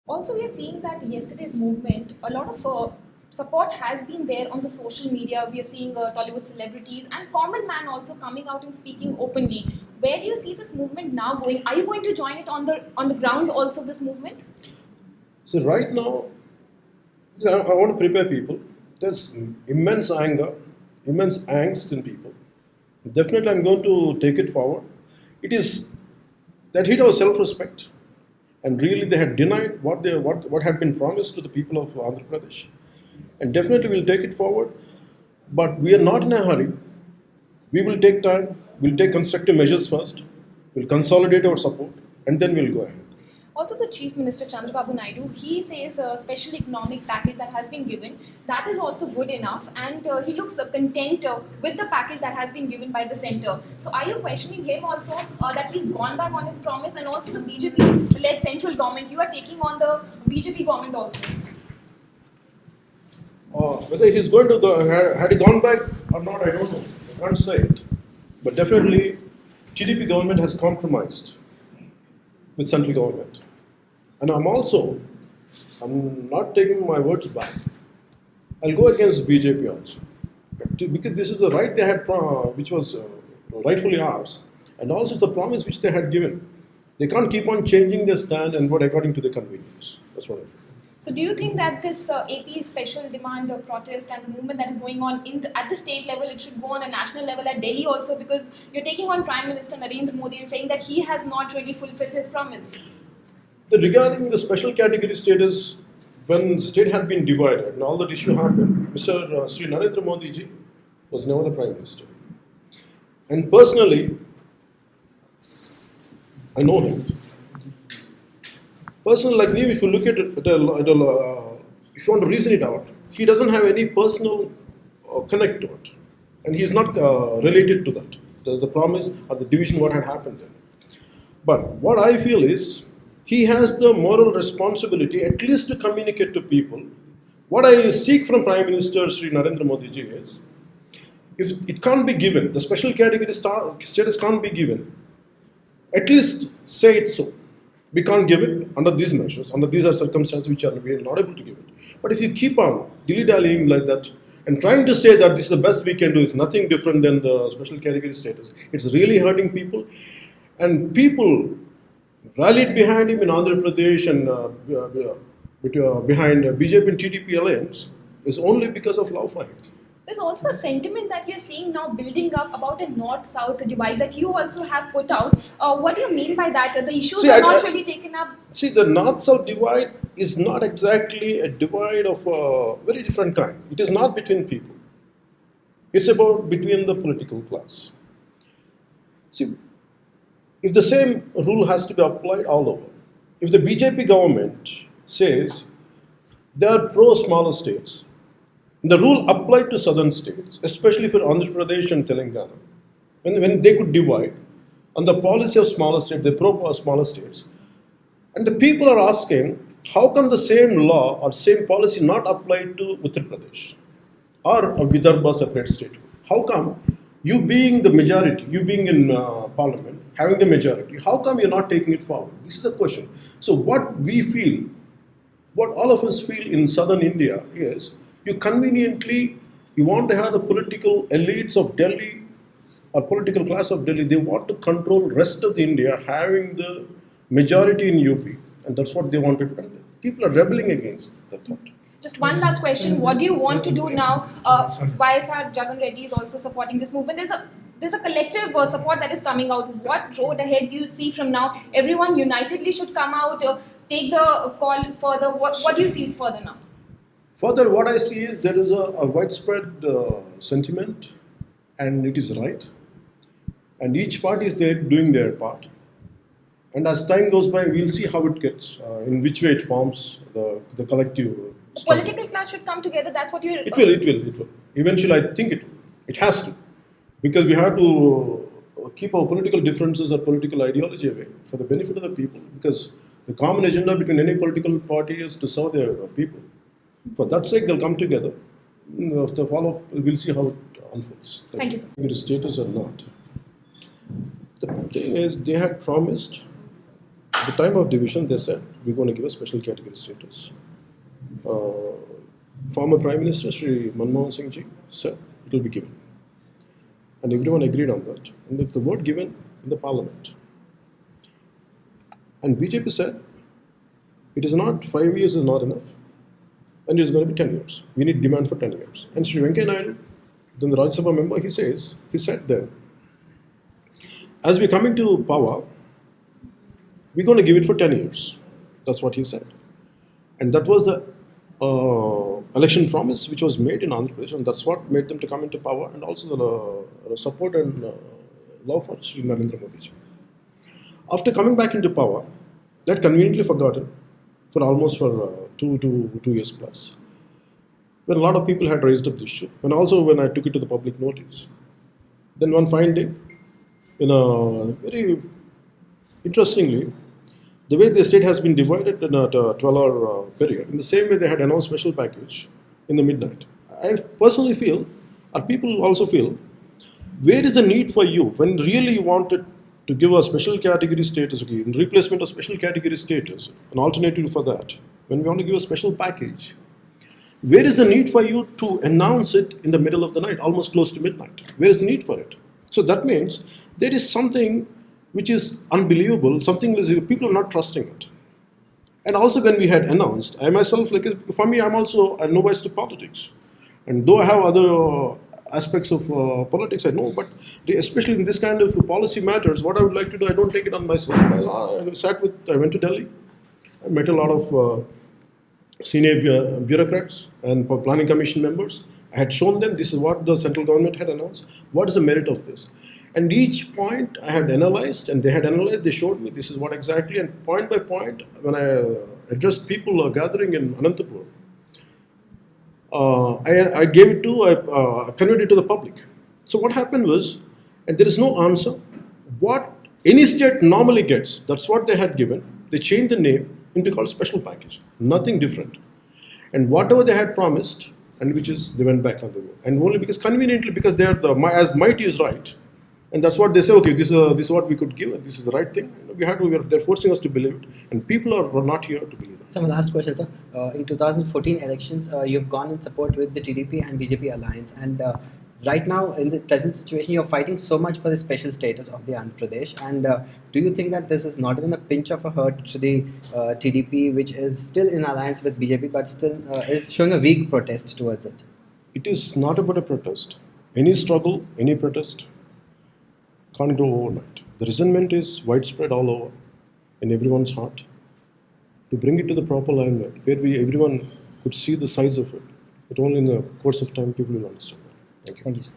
Also, we are seeing that yesterday's movement, a lot of support has been there on the social media. We are seeing Tollywood celebrities and common man also coming out and speaking openly. Where do you see this movement now going? Are you going to join it on the ground also? This movement? So right now, I want to prepare people. There's immense anger, immense angst in people. Definitely, I'm going to take it forward. It is that hit our self-respect, and really they had denied what had been promised to the people of Andhra Pradesh. And definitely, we'll take it forward. But we are not in a hurry. We will take time. We'll take constructive measures first. We'll consolidate our support, and then we'll go ahead. Also, the Chief Minister Chandrababu Naidu, he says a special economic package that has been given, that is also good enough, and he looks content with the package that has been given by the centre. So, are you questioning him also that he's gone back on his promise, and also the BJP-led central government? You are taking on the BJP government also. Whether he's going to had he gone back or not, I don't know. I can't say it. But definitely, TDP government has compromised with central government. And I'm not taking my words back. I'll go against BJP also. Because this is the right they had, which was rightfully ours. And also it's a promise which they had given. They can't keep on changing their stand and what according to their convenience. That's what I feel. So, do you think that this AP special demand protest and the movement that is going on at the state level, it should go on a national level at Delhi also, because you're taking on Prime Minister Narendra Modi and saying that he has not really fulfilled his promise? Regarding the special category status, when the state had been divided and all that issue happened, Mr. Sri Narendra Modi ji was never the Prime Minister. And personally, I know him. Personally, like me, if you look at it, if you want to reason it out, he doesn't have any personal connect to it. And he's not related to that, the promise or the division what had happened there. But what I feel is, he has the moral responsibility at least to communicate to people. What I seek from Prime Minister Sri Narendra Modi ji is, if it can't be given, the special category status can't be given, at least say it so. We can't give it under these measures, under these circumstances we are not able to give it. But if you keep on dilly-dallying like that and trying to say that this is the best we can do, it's nothing different than the special category status, it's really hurting people. And people rallied behind him in Andhra Pradesh and behind BJP and TDP alliance is only because of love for him. There's also a sentiment that you're seeing now building up about a north-south divide that you also have put out. What do you mean by that? The issues are not really taken up? See, the north-south divide is not exactly a divide of a very different kind. It is not between people. It's about between the political class. See, if the same rule has to be applied all over, if the BJP government says they are pro-smaller states, the rule applied to southern states, especially for Andhra Pradesh and Telangana, when they could divide on the policy of smaller states, they pro smaller states. And the people are asking, how come the same law or same policy not applied to Uttar Pradesh or a Vidarbha separate state? How come you being the majority, you being in parliament, having the majority, how come you're not taking it forward? This is the question. So what we feel, what all of us feel in southern India is, you want to have the political elites of Delhi or political class of Delhi, they want to control rest of India having the majority in UP. And that's what they wanted to do. People are rebelling against that thought. Just one last question. What do you want to do now? YSR Jagan Reddy is also supporting this movement. There's a collective support that is coming out. What road ahead do you see from now? Everyone unitedly should come out, take the call further. What do you see further now? Further, what I see is there is a widespread sentiment, and it is right. And each party is there doing their part. And as time goes by, we'll see how it gets, in which way it forms the collective. Political class should come together. That's what you're. It will. Eventually, I think it will. It has to, because we have to keep our political differences or political ideology away for the benefit of the people. Because the common agenda between any political party is to serve their people. For that sake, they'll come together. After follow-up, we'll see how it unfolds. Thank you, sir. The status or not. The thing is, they had promised At the time of division, they said we're going to give a special category status. Former Prime Minister Sri Manmohan Singh ji said it will be given. And everyone agreed on that. And it's the word given in the parliament. And BJP said it is not 5 years is not enough. And it's going to be 10 years. We need demand for 10 years. And Sri Venkaiah Naidu, then the Rajya Sabha member, he said then, as we're coming to power, we're going to give it for 10 years. That's what he said. And that was the election promise which was made in Andhra Pradesh, and that's what made them to come into power, and also the support and love for Sri Narendra Modi ji. After coming back into power, they had conveniently forgotten for almost 2 years plus. When a lot of people had raised up this issue, and also when I took it to the public notice. Then one fine day, very interestingly, the way the state has been divided in a 12-hour period, in the same way they had announced special package in the midnight. I personally feel, or people also feel, where is the need for you when really you wanted to give a special category status, okay, in replacement of special category status, an alternative for that, when we want to give a special package, where is the need for you to announce it in the middle of the night, almost close to midnight? Where is the need for it? So that means there is something which is unbelievable, something is people are not trusting it. And also when we had announced, I myself, for me, I'm also a novice to politics. And though I have other aspects of politics, I know, but especially in this kind of policy matters, what I would like to do, I don't take it on myself. I went to Delhi, I met a lot of senior bureaucrats and planning commission members. I had shown them this is what the central government had announced. What is the merit of this? And each point I had analyzed, and they had analyzed, they showed me this is what exactly, and point by point, when I addressed people gathering in Anantapur, I gave it to, I conveyed it to the public. So what happened was, and there is no answer, what any state normally gets, that's what they had given. They changed the name into called special package, nothing different. And whatever they had promised, and which is, they went back on the road. And only because conveniently, because they are as might is right. And that's what they say, okay, this is what we could give, and this is the right thing. They're forcing us to believe it. And people are not here to believe it. So my last question, sir. In 2014 elections, you've gone in support with the TDP and BJP alliance. And right now, in the present situation, you're fighting so much for the special status of the Andhra Pradesh. And do you think that this is not even a pinch of a hurt to the TDP, which is still in alliance with BJP, but still is showing a weak protest towards it? It is not about a protest. Any struggle, any protest can't grow overnight. The resentment is widespread all over in everyone's heart. To bring it to the proper alignment, where everyone could see the size of it, but only in the course of time people will understand that. Thank you. Thank you, sir.